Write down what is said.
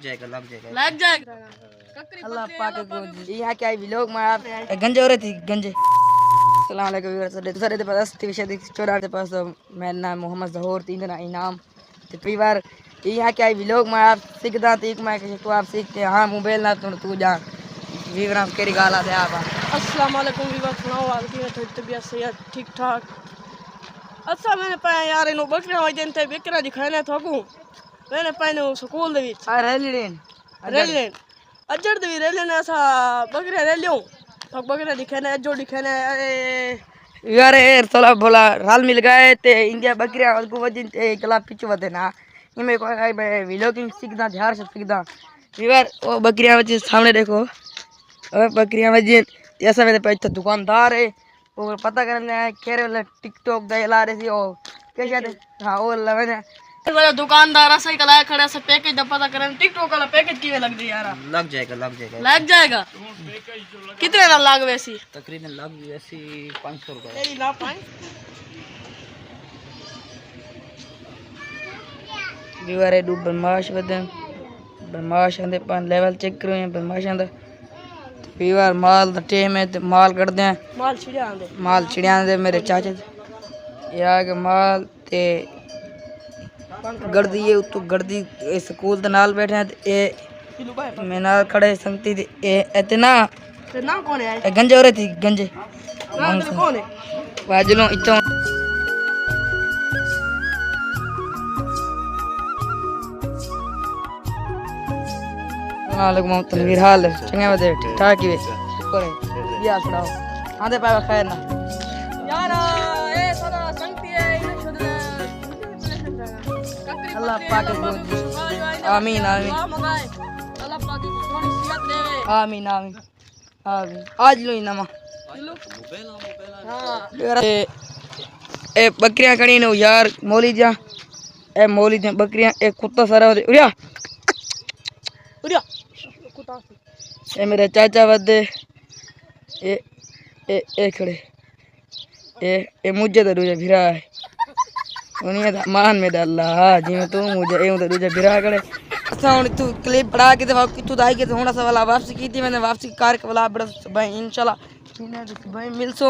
जाएगा लग जाएगा लग जाएगा। अल्लाह पाक को यहाँ क्या व्लॉग में आप गंजे हो रहे थे गंजे। अस्सलाम वालेकुम सर दे पास विषय दे चोरा दे पास मेरा नाम मोहम्मद ज़हूर तीन दिन इनाम तो परिवार यहाँ क्या व्लॉग में आप सीखदा तो एक मैं को आप सीखते हैं हाँ मोबाइल ना तू जा विवरण केरी गाला दे आप अस्सलाम वालेकुम वीवर सुनाओ आप की तो तबीयत सेहत ठीक ठाक। अच्छा मैंने पाया यार इन बकरियां वजन थे बकरा दिखाने थकू मैंने पाने स्कूल दे विच रेलिडेन रेलन अजर दे रेलन ऐसा बकरियां रे लियो थक बकरियां दिखाने अजो दिखाने यार थोड़ा बोला राल मिल गए ते इंडिया बकरियां को वजन कला पिच वदे ना इमे को व्लॉगिंग सीखदा ध्यान से सीखदा विवर वो बकरियां वजन सामने देखो और बकरियां वजन ऐसा मेरे पे दुकानदार है वो पता करने कह रहे टिकटॉक दे ला रहे सी ओ कैसे हां वो लवने वाला दुकानदार ऐसा ही कलाया खड़ा से पैकेज दा पता करन टिकटॉक वाला पैकेज किवे लग दे यार लग जाएगा लग जाएगा लग जाएगा। कितने ना लाग वैसी तकरीबन लग ऐसी 500 रुपये तेरी ना पाए विवर दू बदमाश वदे बदमाश आंदे पान लेवल चेक करो बदमाश आंदा विवर माल दा टाइम है ते माल कट दे माल छिड़िया दे मेरे चाचे या के माल ते गर्दी ये तो गर्दी स्कूल दे नाल बैठे हैं ते ए मैं नाल खड़े संगती ते ए इतना ते ना कौन है ए गंजे हो रहे थी गंजे ना ते कौन है वाजलो इतो वालेकुम तनवीर हाल चंगे वदे ठीक ठाक ही वे शुक्र है या सुनाओ आंदे पाए खैर ना यार ए सदा संगती है इन शुद्ध अल्लाह पाक को आमीन आमीन अल्लाह पाक की थोड़ी सेहत दे आमीन आमीन आमीन आज लो इनामा हां ए बकरियां कड़ी नो यार मौली जा ए मौली दे बकरियां एक कुत्ता सारा उड़िया उड़िया कुत्ता ए मेरा चाचा वदे ए खड़े ए मुझे तो दूजा भिरा है उन्हें तो मान में डाला जी में तू मुझे ए तो दूजा भिरा खड़े अच्छा हुन तू क्लिप बना के तो तू आई के तो होना सा वाला वापसी की थी मैंने वापसी कार के वाला बड़ा भाई इंशाल्लाह भाई मिलसो।